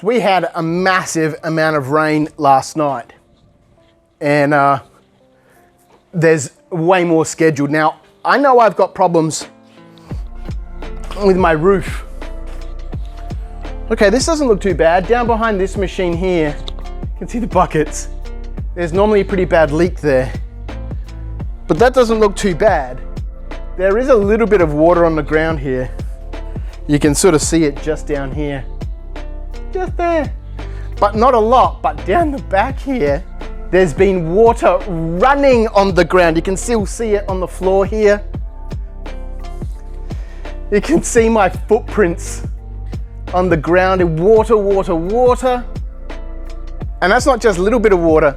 So we had a massive amount of rain last night, and there's way more scheduled. Now, I know I've got problems with my roof. Okay, this doesn't look too bad. Down behind this machine here, you can see the buckets. There's normally a pretty bad leak there, but that doesn't look too bad. There is a little bit of water on the ground here. You can sort of see it just down here. Just there. But not a lot, but down the back here, there's been water running on the ground. You can still see it on the floor here. You can see my footprints on the ground. Water, water, water. And that's not just a little bit of water.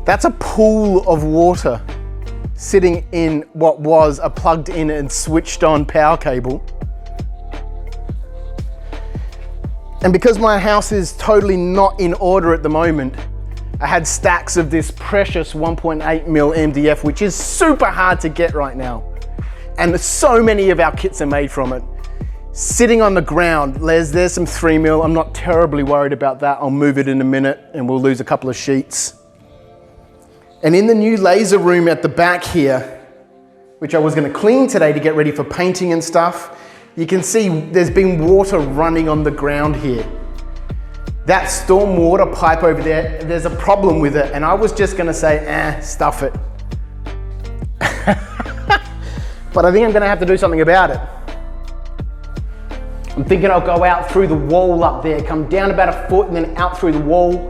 That's a pool of water sitting in what was a plugged in and switched on power cable. And because my house is totally not in order at the moment, I had stacks of this precious 1.8 mil MDF, which is super hard to get right now. And so many of our kits are made from it. Sitting on the ground, there's some 3 mil. I'm not terribly worried about that. I'll move it in a minute and we'll lose a couple of sheets. And in the new laser room at the back here, which I was gonna clean today to get ready for painting and stuff, you can see there's been water running on the ground here. That storm water pipe over there, there's a problem with it, and I was just gonna say, stuff it. But I think I'm gonna have to do something about it. I'm thinking I'll go out through the wall up there, come down about a foot and then out through the wall,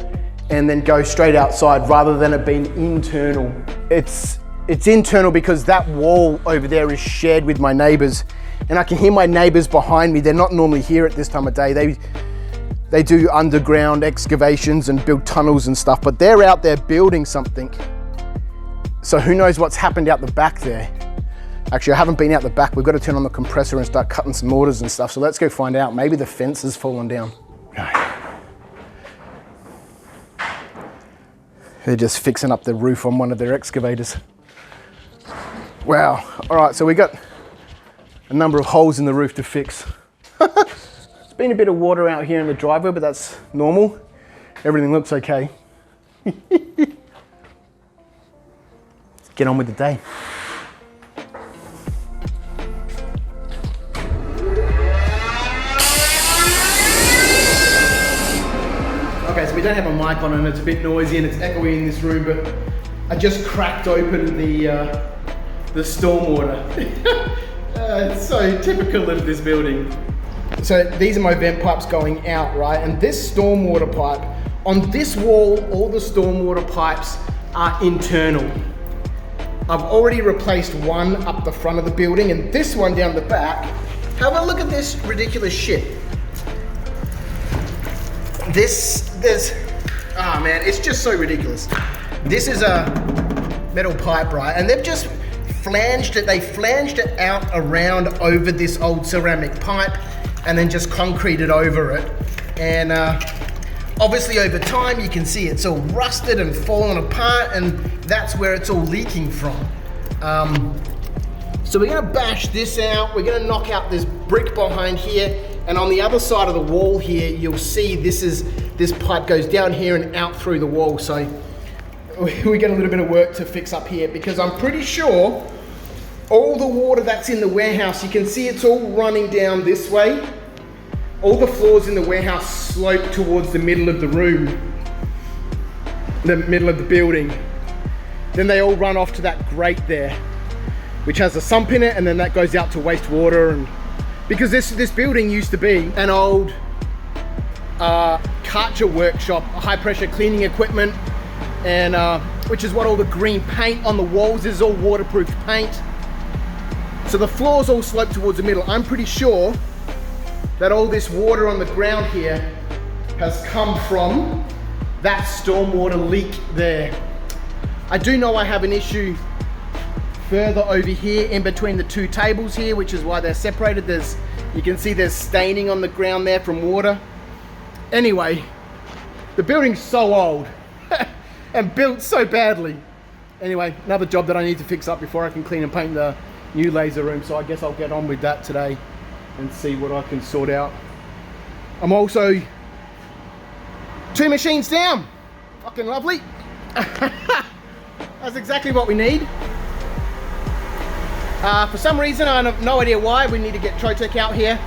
and then go straight outside rather than it being internal. It's internal because that wall over there is shared with my neighbors, and I can hear my neighbors behind me. They're not normally here at this time of day. They do underground excavations and build tunnels and stuff, but they're out there building something. So who knows what's happened out the back there. Actually, I haven't been out the back. We've got to turn on the compressor and start cutting some mortars and stuff. So let's go find out. Maybe the fence has fallen down. They're just fixing up the roof on one of their excavators. Wow. All right, so we got a number of holes in the roof to fix. There's been a bit of water out here in the driveway, but that's normal. Everything looks okay. Let's get on with the day. Okay, so we don't have a mic on and it's a bit noisy and it's echoey in this room, but I just cracked open the stormwater. It's so typical of this building. So these are my vent pipes going out, right? And this stormwater pipe, on this wall, all the stormwater pipes are internal. I've already replaced one up the front of the building and this one down the back. Have a look at this ridiculous shit. Oh man, it's just so ridiculous. This is a metal pipe, right? And they've just flanged it. They flanged it out around over this old ceramic pipe and then just concreted over it. And obviously over time, you can see it's all rusted and fallen apart, and that's where it's all leaking from. So we're gonna bash this out. We're gonna knock out this brick behind here. And on the other side of the wall here, you'll see this pipe goes down here and out through the wall. So we get a little bit of work to fix up here because I'm pretty sure all the water that's in the warehouse, you can see it's all running down this way. All the floors in the warehouse slope towards the middle of the room, the middle of the building. Then they all run off to that grate there, which has a sump in it, and then that goes out to wastewater. And because this building used to be an old Karcher workshop, high pressure cleaning equipment, and which is what all the green paint on the walls is, all waterproof paint. So the floors all slope towards the middle. I'm pretty sure that all this water on the ground here has come from that stormwater leak there. I do know I have an issue further over here in between the two tables here, which is why they're separated. You can see there's staining on the ground there from water. Anyway, the building's so old and built so badly. Anyway, another job that I need to fix up before I can clean and paint the new laser room. So I guess I'll get on with that today and see what I can sort out. I'm also 2 machines down. Fucking lovely. That's exactly what we need. For some reason, I have no idea why, we need to get Trotec out here.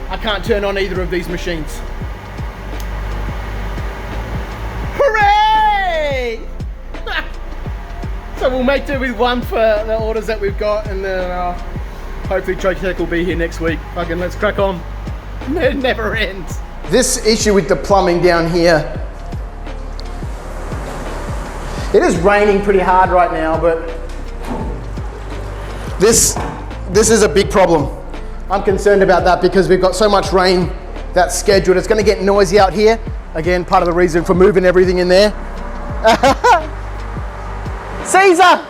I can't turn on either of these machines. Hooray! So we'll make do with one for the orders that we've got, and then hopefully Trotec will be here next week. Fucking let's crack on. It never ends. This issue with the plumbing down here, it is raining pretty hard right now, but this is a big problem. I'm concerned about that because we've got so much rain that's scheduled. It's going to get noisy out here. Again, part of the reason for moving everything in there. Caesar!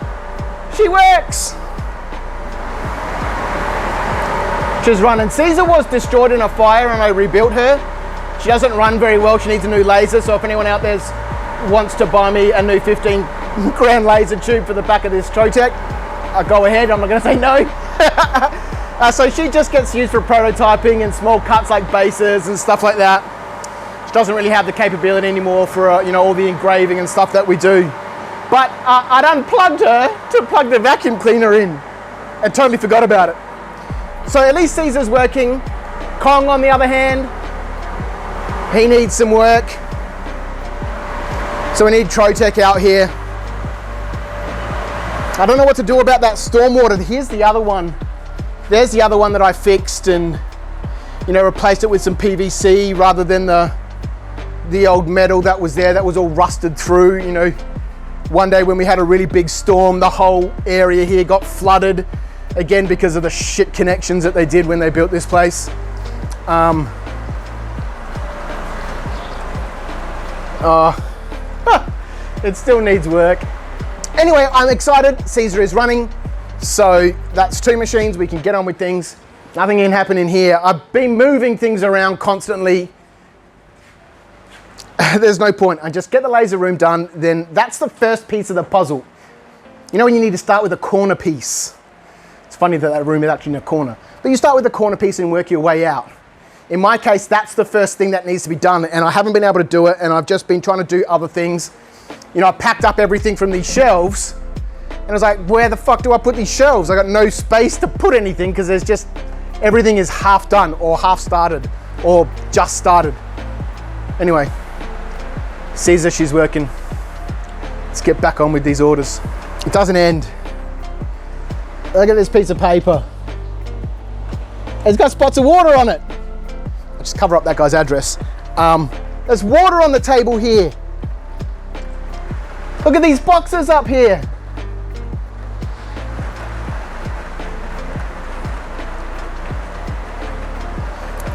She works! She's running. Caesar was destroyed in a fire and I rebuilt her. She doesn't run very well. She needs a new laser. So if anyone out there wants to buy me a new 15 grand laser tube for the back of this Trotec, go ahead. I'm not going to say no. So she just gets used for prototyping and small cuts like bases and stuff like that. She doesn't really have the capability anymore for all the engraving and stuff that we do. But I'd unplugged her to plug the vacuum cleaner in and totally forgot about it. So at least Caesar's working. Kong, on the other hand, he needs some work. So we need Trotec out here. I don't know what to do about that stormwater. Here's the other one. There's the other one that I fixed and replaced it with some PVC rather than the old metal that was there that was all rusted through. One day when we had a really big storm, the whole area here got flooded. Again, because of the shit connections that they did when they built this place. It still needs work. Anyway, I'm excited. Caesar is running. So that's 2 machines. We can get on with things. Nothing can happen in here. I've been moving things around constantly. There's no point. I just get the laser room done. Then that's the first piece of the puzzle. When you need to start with a corner piece. It's funny that room is actually in a corner. But you start with the corner piece and work your way out. In my case, that's the first thing that needs to be done, and I haven't been able to do it, and I've just been trying to do other things. I packed up everything from these shelves, and I was like, where the fuck do I put these shelves? I got no space to put anything because there's just, everything is half done or half started or just started. Anyway, Caesar, she's working. Let's get back on with these orders. It doesn't end. Look at this piece of paper. It's got spots of water on it. I'll just cover up that guy's address. There's water on the table here. Look at these boxes up here.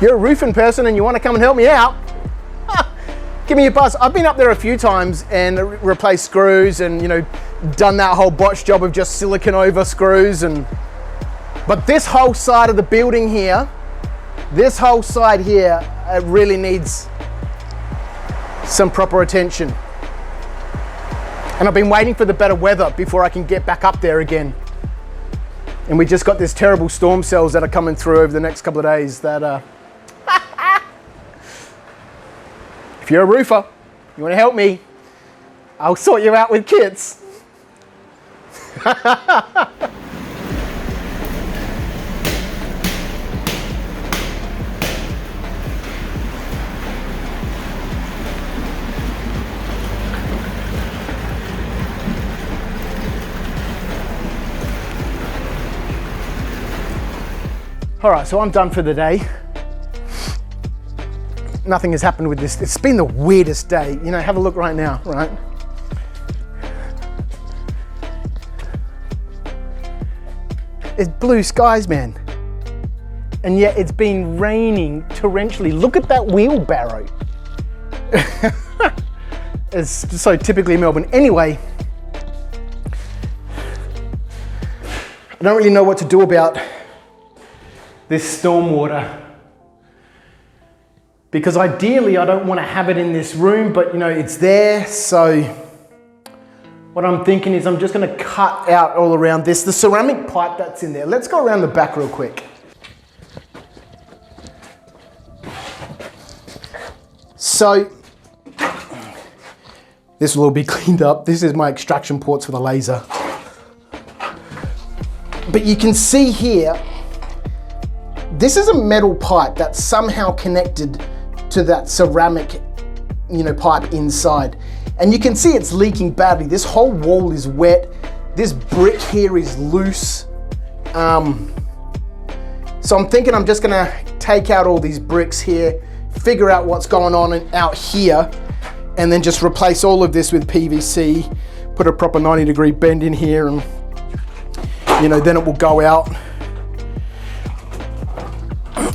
You're a roofing person and you want to come and help me out? Give me a buzz. I've been up there a few times and replaced screws and done that whole botch job of just silicon over screws but this whole side of the building here, this whole side here, it really needs some proper attention. And I've been waiting for the better weather before I can get back up there again. And we just got this terrible storm cells that are coming through over the next couple of days that if you're a roofer, you want to help me, I'll sort you out with kits. All right, so I'm done for the day. Nothing has happened with this. It's been the weirdest day. Have a look right now, right? It's blue skies, man. And yet it's been raining torrentially. Look at that wheelbarrow. It's so typically Melbourne. Anyway, I don't really know what to do about this stormwater. Because ideally I don't want to have it in this room, but it's there. So what I'm thinking is I'm just going to cut out all around this, the ceramic pipe that's in there. Let's go around the back real quick. So this will all be cleaned up. This is my extraction ports for the laser. But you can see here, this is a metal pipe that's somehow connected to that ceramic, pipe inside. And you can see it's leaking badly. This whole wall is wet. This brick here is loose. So I'm thinking I'm just gonna take out all these bricks here, figure out what's going on out here, and then just replace all of this with PVC, put a proper 90-degree bend in here, and then it will go out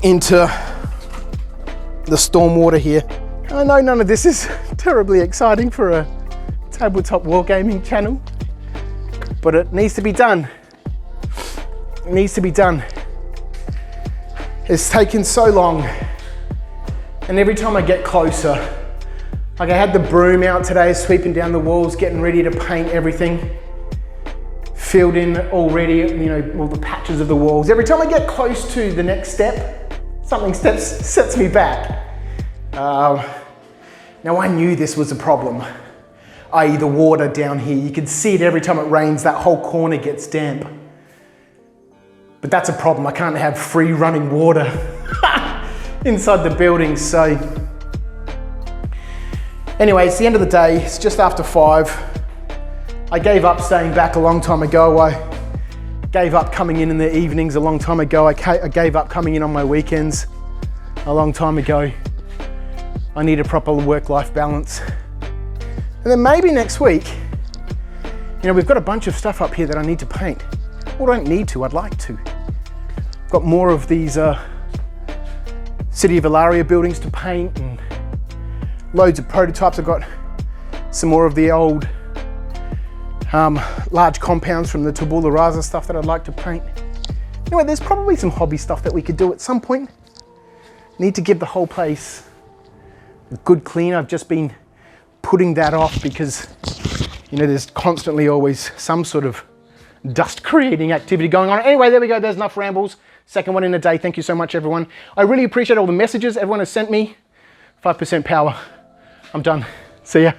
into the stormwater here. I know none of this is terribly exciting for a tabletop wargaming channel, but it needs to be done. It needs to be done. It's taken so long, and every time I get closer, like I had the broom out today, sweeping down the walls, getting ready to paint everything, filled in already, all the patches of the walls. Every time I get close to the next step, something sets me back. Now I knew this was a problem, i.e. the water down here. You can see it every time it rains, that whole corner gets damp. But that's a problem. I can't have free running water inside the building. So anyway, it's the end of the day. It's just after 5. I gave up staying back a long time ago. I gave up coming in the evenings a long time ago. I gave up coming in on my weekends a long time ago. I need a proper work-life balance. And then maybe next week, we've got a bunch of stuff up here that I need to paint. Well, I don't need to, I'd like to. Got more of these City of Ilaria buildings to paint and loads of prototypes. I've got some more of the old large compounds from the Tabula Rasa stuff that I'd like to paint. Anyway, there's probably some hobby stuff that we could do at some point. Need to give the whole place a good clean. I've just been putting that off because, there's constantly always some sort of dust creating activity going on. Anyway, there we go. There's enough rambles. Second one in a day. Thank you so much, everyone. I really appreciate all the messages everyone has sent me. 5% power. I'm done. See ya.